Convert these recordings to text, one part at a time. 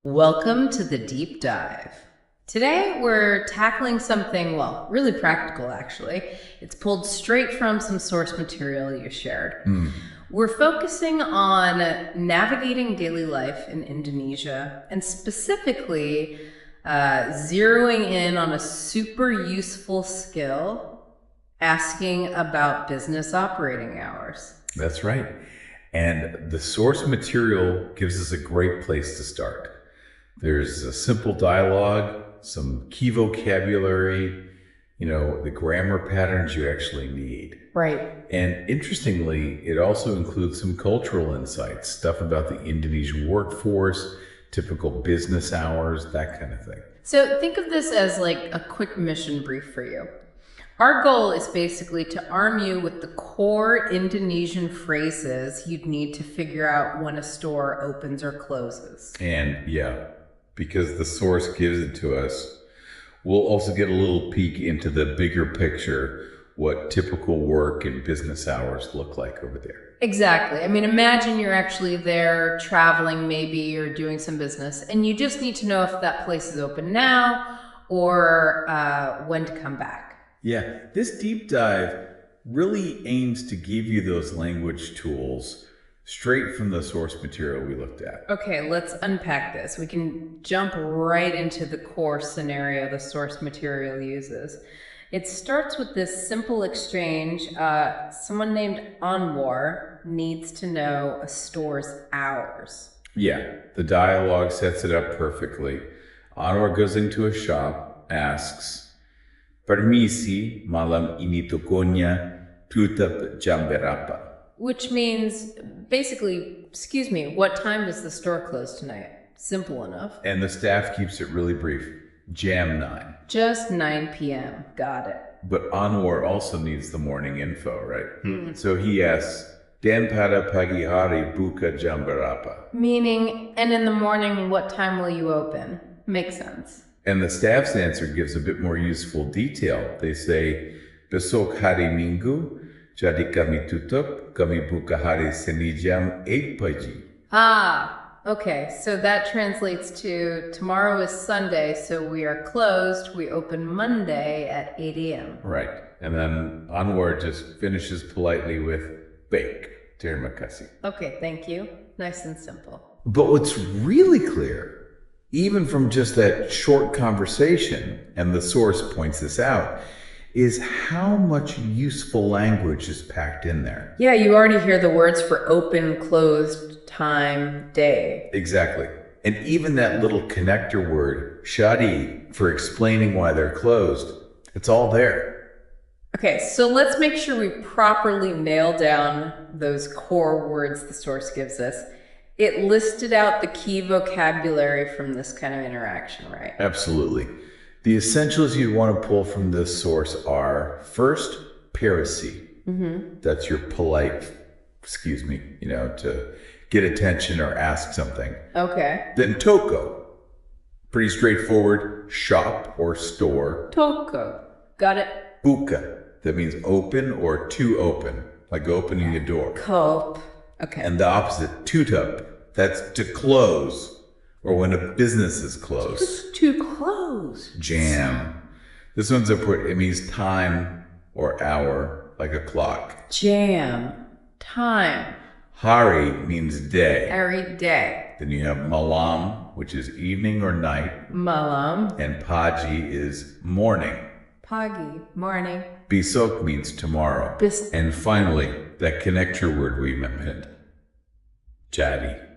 Welcome to the deep dive. Today we're tackling something, well, really practical actually. It's pulled straight from some source material you shared. We're focusing on navigating daily life in Indonesia and specifically zeroing in on a super useful skill, asking about business operating hours. That's right. And the source material gives us a great place to start. There's a simple dialogue, some key vocabulary, the grammar patterns you actually need. Right. And interestingly, it also includes some cultural insights, stuff about the Indonesian workforce, typical business hours, that kind of thing. So think of this as like a quick mission brief for you. Our goal is basically to arm you with the core Indonesian phrases you'd need to figure out when a store opens or closes. And yeah, because the source gives it to us, we'll also get a little peek into the bigger picture, what typical work and business hours look like over there. Exactly. I mean, imagine you're actually there traveling, maybe, or doing some business, and you just need to know if that place is open now or when to come back. Yeah, this deep dive really aims to give you those language tools straight from the source material we looked at. Okay, let's unpack this. We can jump right into the core scenario the source material uses. It starts with this simple exchange. Someone named Anwar needs to know a store's hours. Yeah, the dialogue sets it up perfectly. Anwar goes into a shop, asks, "Permisi, malam ini tokonya, tutup jam berapa?" Which means, basically, excuse me, what time does the store close tonight? Simple enough. And the staff keeps it really brief. Jam 9. Just 9 p.m. Got it. But Anwar also needs the morning info, right? So he asks, "Dan pada pagi hari buka jam berapa?" Meaning, and in the morning, what time will you open? Makes sense. And the staff's answer gives a bit more useful detail. They say, "Besok hari Minggu, jadi kami tutup, kami buka hari Senin jam 8 pagi." Okay, so that translates to tomorrow is Sunday, so we are closed. We open Monday at 8 a.m. Right. And then Anwar just finishes politely with, "Bake, terima kasih." Okay, thank you. Nice and simple. But what's really clear, even from just that short conversation, and the source points this out, is how much useful language is packed in there. Yeah, you already hear the words for open, closed, time, day. Exactly. And even that little connector word, shadi, for explaining why they're closed, it's all there. Okay, so let's make sure we properly nail down those core words the source gives us. It listed out the key vocabulary from this kind of interaction, right? Absolutely. The essentials you'd want to pull from this source are, first, perisi. That's your polite, to get attention or ask something. Okay. Then toko, pretty straightforward, shop or store. Toko. Got it. Buka, that means open or to open, like opening a door. Cope. Okay. And the opposite, tutup, that's to close, or when a business is closed. To close. Jam. This one's it means time or hour, like a clock. Jam. Time. Hari means day. Every day. Then you have malam, which is evening or night. Malam. And pagi is morning. Pagi. Morning. Besok means tomorrow. And finally, that connector word we mentioned, jadi.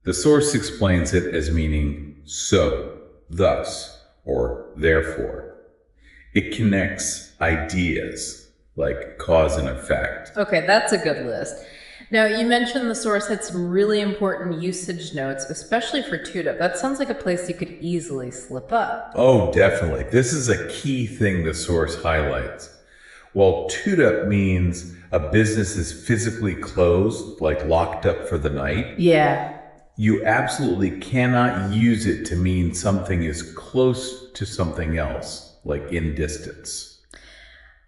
The source explains it as meaning so, thus, or therefore. It connects ideas like cause and effect. Okay, that's a good list. Now, you mentioned the source had some really important usage notes, especially for tutup. That sounds like a place you could easily slip up. Oh, definitely. This is a key thing the source highlights. While tutup means a business is physically closed, like locked up for the night. Yeah. You absolutely cannot use it to mean something is close to something else, like in distance.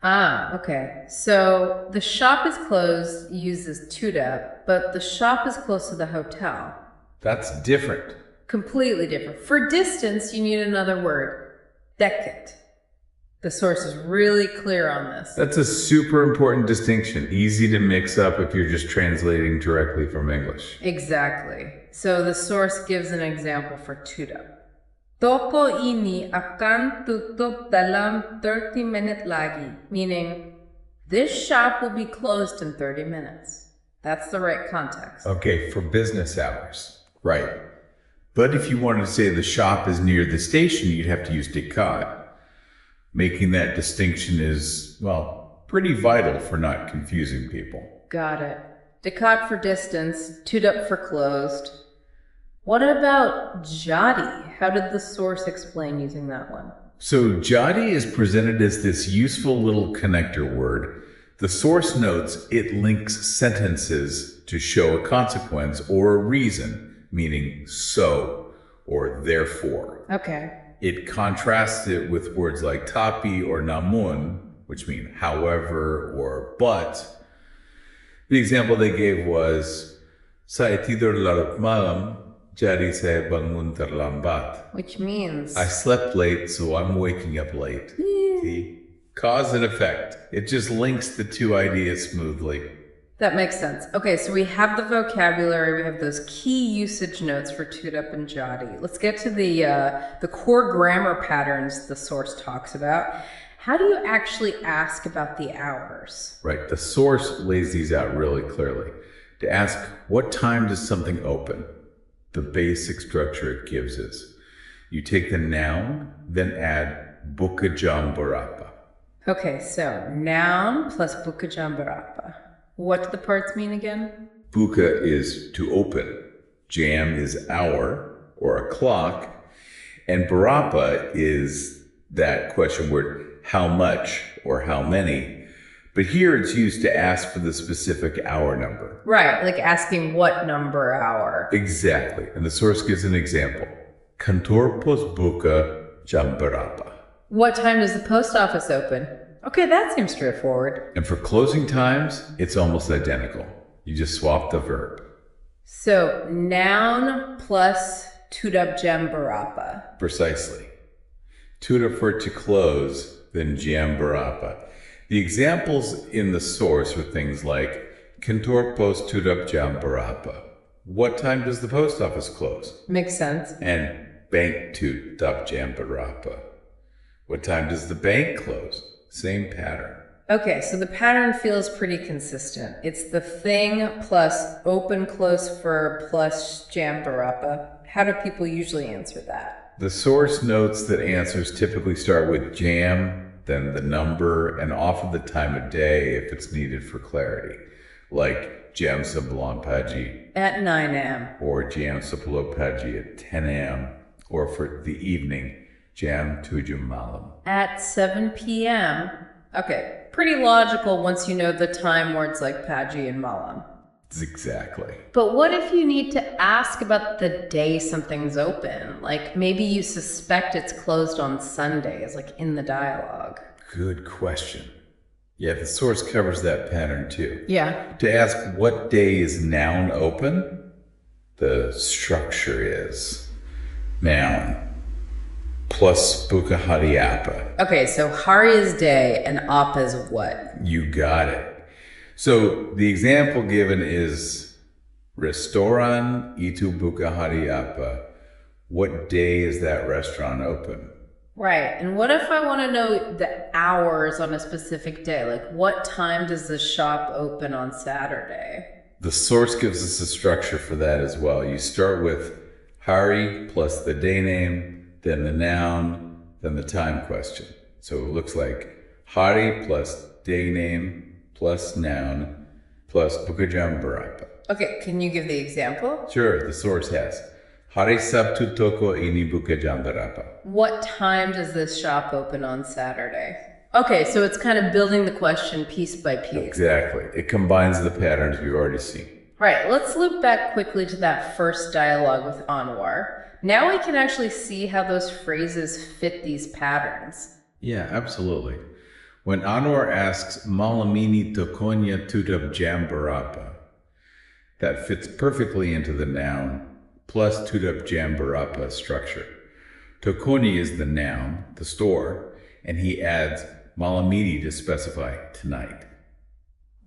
Okay. So the shop is closed uses tutup, but the shop is close to the hotel. That's different. Completely different. For distance, you need another word. Deket. The source is really clear on this. That's a super important distinction. Easy to mix up if you're just translating directly from English. Exactly. So the source gives an example for tutup. Toko ini akan tutup dalam 30 menit lagi, meaning this shop will be closed in 30 minutes. That's the right context. Okay, for business hours. Right. But if you wanted to say the shop is near the station, you'd have to use dekat. Making that distinction is, well, pretty vital for not confusing people. Got it. Dekat for distance, tutup for closed. What about jadi? How did the source explain using that one? So jadi is presented as this useful little connector word. The source notes it links sentences to show a consequence or a reason, meaning so or therefore. Okay. It contrasts it with words like tapi or namun, which mean however or but. The example they gave was, saya tidur larut malam, jadi saya bangun terlambat. Which means? I slept late, so I'm waking up late. See? Cause and effect. It just links the two ideas smoothly. That makes sense. Okay, so we have the vocabulary, we have those key usage notes for tutup and jadi. Let's get to the core grammar patterns the source talks about. How do you actually ask about the hours? Right, the source lays these out really clearly. To ask, what time does something open? The basic structure it gives is, you take the noun, then add buka jam berapa. Okay, so noun plus buka jam berapa. What do the parts mean again? Buka is to open, jam is hour or a clock, and berapa is that question word, how much or how many. But here it's used to ask for the specific hour number. Right, like asking what number hour. Exactly, and the source gives an example. Kantor pos buka jam berapa. What time does the post office open? Okay, that seems straightforward. And for closing times, it's almost identical. You just swap the verb. So, noun plus tutup jam berapa. Precisely. Tutup for to close, then jam berapa. The examples in the source are things like, kantor pos tutup jam berapa. What time does the post office close? Makes sense. And bank tutup jam berapa. What time does the bank close? Same pattern. Okay, so the pattern feels pretty consistent. It's the thing plus open close verb plus jam berapa. How do people usually answer that? The source notes that answers typically start with jam, then the number, and often the time of day if it's needed for clarity. Like jam sebelum pagi. At 9 a.m. Or jam sebelum pagi at 10 a.m. Or for the evening, jam 7 malam. At 7 p.m. Okay, pretty logical once you know the time words like pagi and malam. Exactly. But what if you need to ask about the day something's open? Like maybe you suspect it's closed on Sundays, like in the dialogue. Good question. Yeah, the source covers that pattern too. Yeah. To ask what day is noun open, the structure is noun plus buka hari apa. Okay, so hari is day and apa is what? You got it. So the example given is restoran itu buka hari apa. What day is that restaurant open? Right. And what if I want to know the hours on a specific day? Like what time does the shop open on Saturday? The source gives us a structure for that as well. You start with hari plus the day name, then the noun, then the time question. So it looks like hari plus day name plus noun plus buka jam berapa. Okay, can you give the example? Sure, the source has. Hari Sabtu toko ini buka jam berapa. What time does this shop open on Saturday? Okay, so it's kind of building the question piece by piece. Exactly. It combines the patterns we've already seen. Right, let's loop back quickly to that first dialogue with Anwar. Now we can actually see how those phrases fit these patterns. Yeah, absolutely. When Anwar asks, Malam ini tokonya tutup jam berapa, that fits perfectly into the noun, plus tutup jam berapa structure. Tokonya is the noun, the store, and he adds Malam to specify tonight.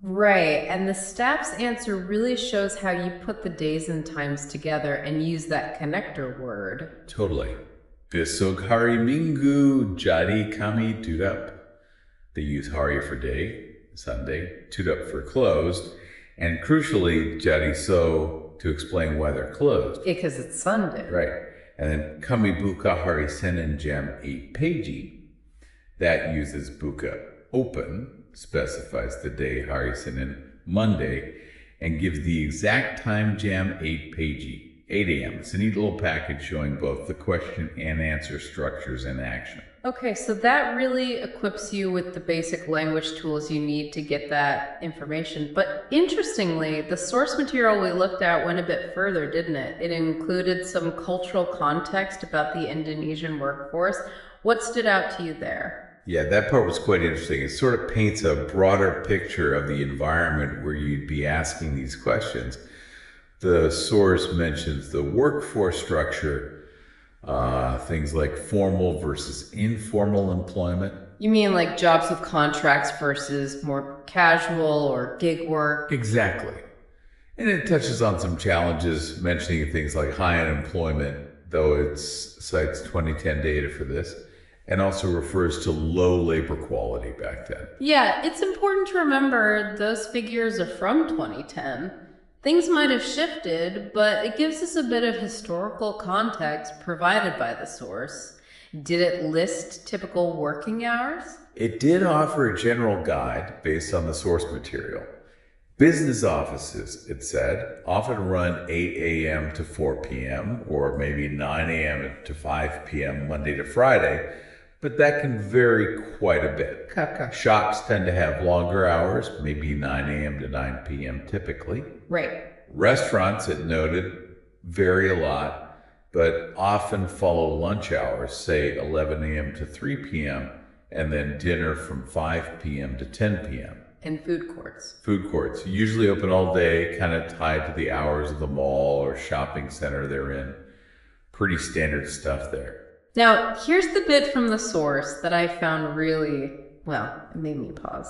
Right, and the staff's answer really shows how you put the days and times together and use that connector word. Totally. Besok hari Minggu, jadi kami tutup. They use hari for day, Sunday, tutup for closed, and crucially, jadi so to explain why they're closed. Because it's Sunday. Right. And then kami buka hari Senin jam 8 pagi. That uses buka, open, specifies the day hari Senin, Monday, and gives the exact time jam 8 pagi, 8 a.m. It's a neat little package showing both the question and answer structures in action. Okay, so that really equips you with the basic language tools you need to get that information. But interestingly, the source material we looked at went a bit further, didn't it? It included some cultural context about the Indonesian workforce. What stood out to you there? Yeah, that part was quite interesting. It sort of paints a broader picture of the environment where you'd be asking these questions. The source mentions the workforce structure, things like formal versus informal employment. You mean like jobs with contracts versus more casual or gig work? Exactly. And it touches on some challenges, mentioning things like high unemployment, though it cites 2010 data for this, and also refers to low labor quality back then. Yeah, it's important to remember those figures are from 2010. Things might have shifted, but it gives us a bit of historical context provided by the source. Did it list typical working hours? It did offer a general guide based on the source material. Business offices, it said, often run 8 a.m. to 4 p.m. or maybe 9 a.m. to 5 p.m. Monday to Friday, but that can vary quite a bit. Shops tend to have longer hours, maybe 9 a.m. to 9 p.m. typically. Right. Restaurants, it noted, vary a lot, but often follow lunch hours, say 11 a.m. to 3 p.m., and then dinner from 5 p.m. to 10 p.m. And food courts. Food courts, usually open all day, kind of tied to the hours of the mall or shopping center they're in. Pretty standard stuff there. Now, here's the bit from the source that I found really, well, it made me pause.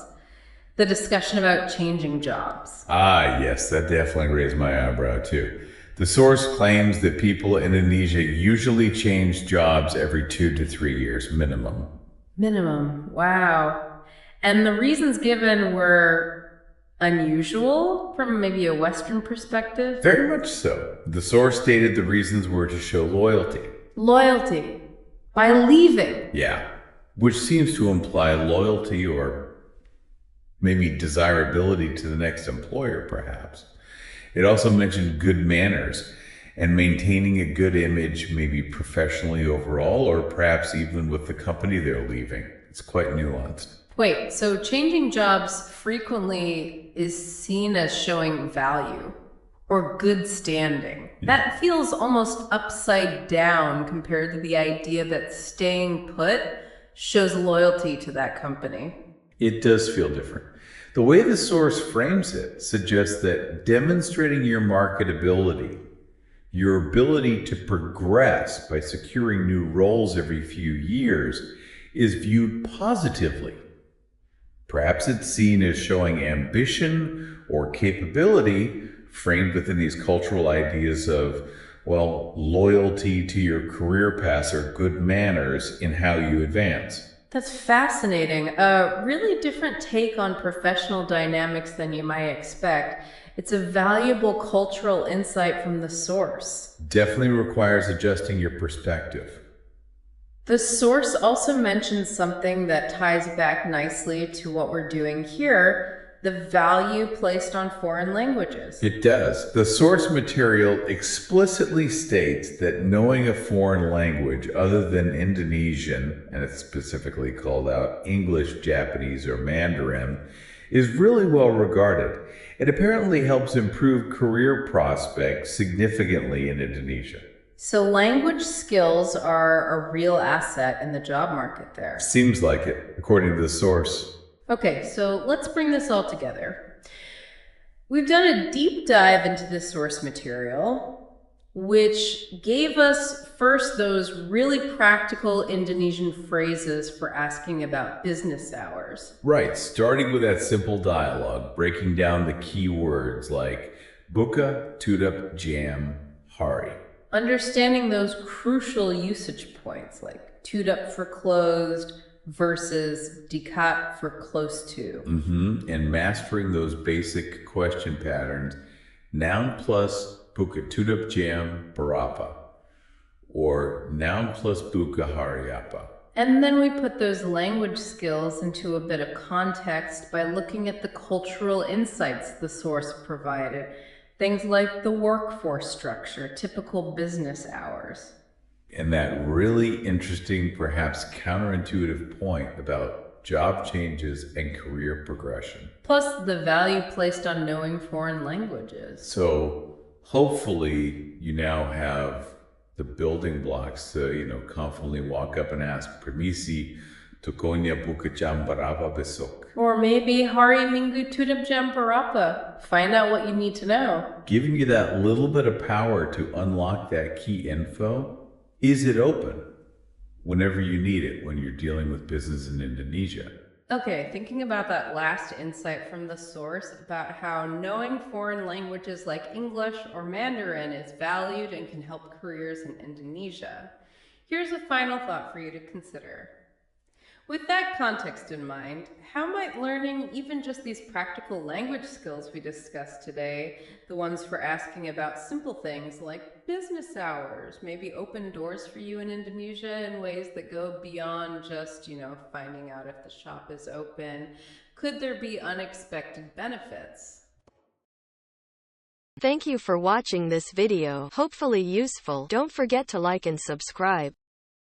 The discussion about changing jobs. Ah, yes, that definitely raised my eyebrow too. The source claims that people in Indonesia usually change jobs every 2 to 3 years minimum. Minimum, wow. And the reasons given were unusual from maybe a Western perspective? Very much so. The source stated the reasons were to show loyalty. Loyalty. By leaving. Yeah, which seems to imply loyalty or maybe desirability to the next employer, perhaps. It also mentioned good manners and maintaining a good image, maybe professionally overall, or perhaps even with the company they're leaving. It's quite nuanced. Wait, so changing jobs frequently is seen as showing value or good standing. Yeah. That feels almost upside down compared to the idea that staying put shows loyalty to that company. It does feel different. The way the source frames it suggests that demonstrating your marketability, your ability to progress by securing new roles every few years, is viewed positively. Perhaps it's seen as showing ambition or capability framed within these cultural ideas of, well, loyalty to your career path or good manners in how you advance. That's fascinating. A really different take on professional dynamics than you might expect. It's a valuable cultural insight from the source. Definitely requires adjusting your perspective. The source also mentions something that ties back nicely to what we're doing here, the value placed on foreign languages. It does. The source material explicitly states that knowing a foreign language other than Indonesian, and it's specifically called out English, Japanese, or Mandarin, is really well regarded. It apparently helps improve career prospects significantly in Indonesia. So language skills are a real asset in the job market there. Seems like it, according to the source. Okay, so let's bring this all together. We've done a deep dive into the source material. which gave us first those really practical Indonesian phrases for asking about business hours. Right, starting with that simple dialogue, breaking down the key words like buka, tutup, jam, hari. Understanding those crucial usage points like tutup for closed versus dekat for close to. And mastering those basic question patterns, noun plus buka tutup jam berapa, or noun plus buka hari apa. And then we put those language skills into a bit of context by looking at the cultural insights the source provided. Things like the workforce structure, typical business hours. And that really interesting, perhaps counterintuitive point about job changes and career progression. Plus the value placed on knowing foreign languages. So hopefully you now have the building blocks to, confidently walk up and ask, Permisi, tokonya buka jam berapa besok? Or maybe hari minggu tutup jam berapa. Find out what you need to know. Giving you that little bit of power to unlock that key info. Is it open whenever you need it when you're dealing with business in Indonesia? Okay, thinking about that last insight from the source about how knowing foreign languages like English or Mandarin is valued and can help careers in Indonesia, here's a final thought for you to consider. With that context in mind, how might learning even just these practical language skills we discussed today, the ones for asking about simple things like business hours, maybe open doors for you in Indonesia in ways that go beyond just, finding out if the shop is open? Could there be unexpected benefits? Thank you for watching this video. Hopefully useful. Don't forget to like and subscribe.